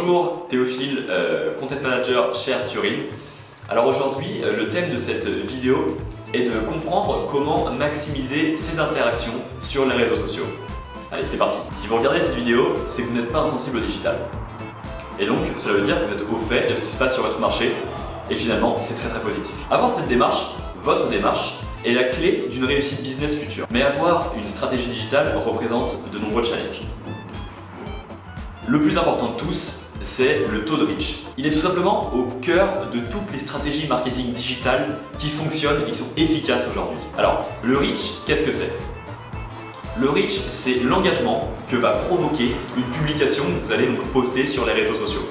Bonjour Théophile, Content Manager chez Arturin. Alors aujourd'hui, le thème de cette vidéo est de comprendre comment maximiser ses interactions sur les réseaux sociaux. Allez, c'est parti. Si vous regardez cette vidéo, c'est que vous n'êtes pas insensible au digital. Et donc, cela veut dire que vous êtes au fait de ce qui se passe sur votre marché. Et finalement, c'est très positif. Avoir cette démarche, votre démarche, est la clé d'une réussite business future. Mais avoir une stratégie digitale représente de nombreux challenges. Le plus important de tous, c'est le taux de reach. Il est tout simplement au cœur de toutes les stratégies marketing digitales qui fonctionnent et qui sont efficaces aujourd'hui. Alors, le reach, qu'est-ce que c'est? Le reach, c'est l'engagement que va provoquer une publication que vous allez donc poster sur les réseaux sociaux.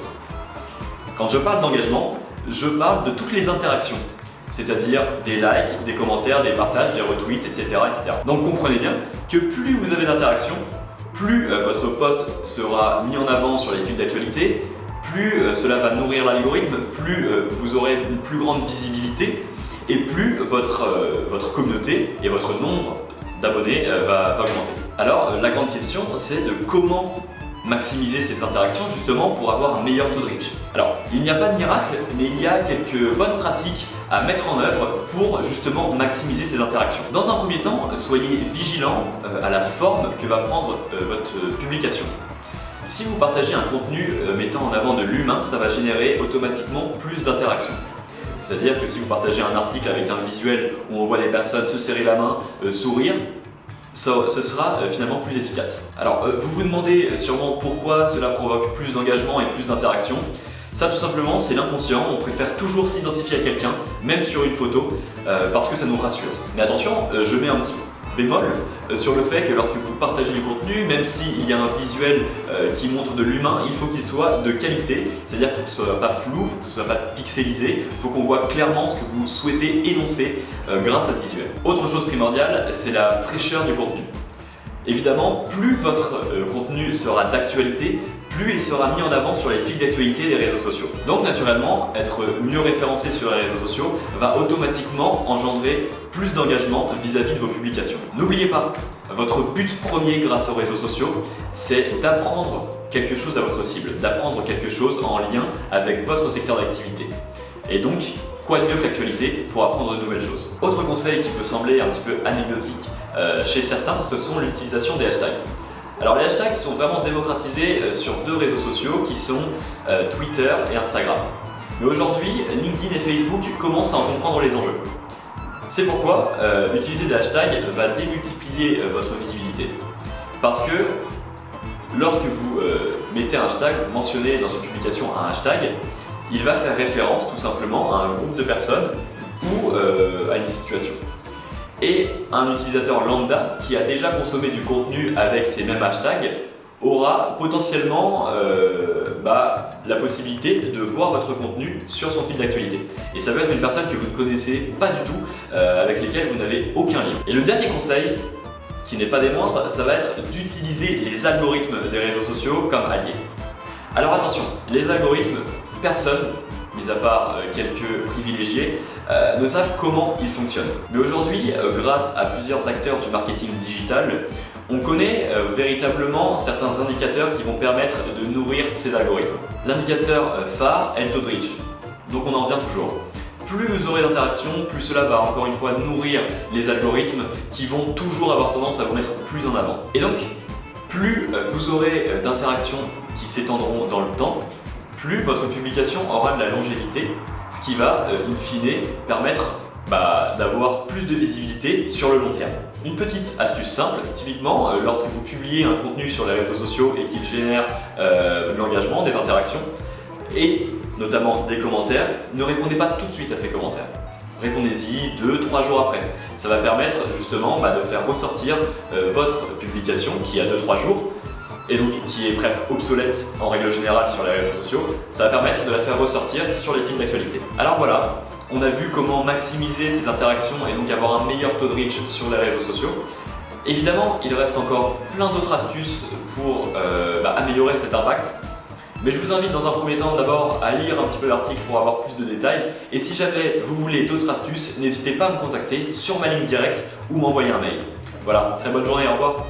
Quand je parle d'engagement, je parle de toutes les interactions, c'est-à-dire des likes, des commentaires, des partages, des retweets, etc. Donc comprenez bien que plus vous avez d'interactions, plus votre post sera mis en avant sur les fils d'actualité, plus cela va nourrir l'algorithme, plus vous aurez une plus grande visibilité et plus votre communauté et votre nombre d'abonnés va augmenter. Alors la grande question, c'est de comment maximiser ces interactions justement pour avoir un meilleur taux de reach. Alors il n'y a pas de miracle, mais il y a quelques bonnes pratiques à mettre en œuvre pour justement maximiser ces interactions. Dans un premier temps, soyez vigilant à la forme que va prendre votre publication. Si vous partagez un contenu mettant en avant de l'humain, ça va générer automatiquement plus d'interactions. C'est-à-dire que si vous partagez un article avec un visuel où on voit les personnes se serrer la main, sourire, ce sera finalement plus efficace. Alors vous vous demandez sûrement pourquoi cela provoque plus d'engagement et plus d'interaction. Ça tout simplement c'est l'inconscient, on préfère toujours s'identifier à quelqu'un, même sur une photo, parce que ça nous rassure. Mais attention, je mets un petit bémol sur le fait que lorsque vous partagez du contenu, même s'il y a un visuel qui montre de l'humain, il faut qu'il soit de qualité, c'est-à-dire qu'il ne soit pas flou, qu'il ne soit pas pixelisé, il faut qu'on voit clairement ce que vous souhaitez énoncer grâce à ce visuel. Autre chose primordiale, c'est la fraîcheur du contenu. Évidemment, plus votre contenu sera d'actualité, plus il sera mis en avant sur les fils d'actualité des réseaux sociaux. Donc naturellement, être mieux référencé sur les réseaux sociaux va automatiquement engendrer plus d'engagement vis-à-vis de vos publications. N'oubliez pas, votre but premier grâce aux réseaux sociaux, c'est d'apprendre quelque chose à votre cible, d'apprendre quelque chose en lien avec votre secteur d'activité. Et donc, quoi de mieux que l'actualité pour apprendre de nouvelles choses. Autre conseil qui peut sembler un petit peu anecdotique chez certains, ce sont l'utilisation des hashtags. Alors les hashtags sont vraiment démocratisés sur deux réseaux sociaux qui sont Twitter et Instagram. Mais aujourd'hui, LinkedIn et Facebook commencent à en comprendre les enjeux. C'est pourquoi utiliser des hashtags va démultiplier votre visibilité. Parce que lorsque vous mettez un hashtag, vous mentionnez dans une publication un hashtag, il va faire référence tout simplement à un groupe de personnes ou à une situation. Et un utilisateur lambda qui a déjà consommé du contenu avec ces mêmes hashtags aura potentiellement la possibilité de voir votre contenu sur son fil d'actualité. Et ça peut être une personne que vous ne connaissez pas du tout, avec lesquelles vous n'avez aucun lien. Et le dernier conseil, qui n'est pas des moindres, ça va être d'utiliser les algorithmes des réseaux sociaux comme alliés. Alors attention, les algorithmes, personne, mis à part quelques privilégiés, ne savent comment ils fonctionnent. Mais aujourd'hui, grâce à plusieurs acteurs du marketing digital, on connaît véritablement certains indicateurs qui vont permettre de nourrir ces algorithmes. L'indicateur phare est le taux de reach. Donc on en revient toujours. Plus vous aurez d'interactions, plus cela va encore une fois nourrir les algorithmes qui vont toujours avoir tendance à vous mettre plus en avant. Et donc, plus vous aurez d'interactions qui s'étendront dans le temps, plus votre publication aura de la longévité, ce qui va, in fine, permettre d'avoir plus de visibilité sur le long terme. Une petite astuce simple, typiquement, lorsque vous publiez un contenu sur les réseaux sociaux et qu'il génère de l'engagement, des interactions, et notamment des commentaires, ne répondez pas tout de suite à ces commentaires. Répondez-y 2-3 jours après. Ça va permettre justement de faire ressortir votre publication qui a 2-3 jours, et donc qui est presque obsolète en règle générale sur les réseaux sociaux, ça va permettre de la faire ressortir sur les fils d'actualité. Alors voilà, on a vu comment maximiser ces interactions et donc avoir un meilleur taux de reach sur les réseaux sociaux. Évidemment, il reste encore plein d'autres astuces pour améliorer cet impact, mais je vous invite dans un premier temps d'abord à lire un petit peu l'article pour avoir plus de détails, et si jamais vous voulez d'autres astuces, n'hésitez pas à me contacter sur ma ligne directe ou m'envoyer un mail. Voilà, très bonne journée, au revoir.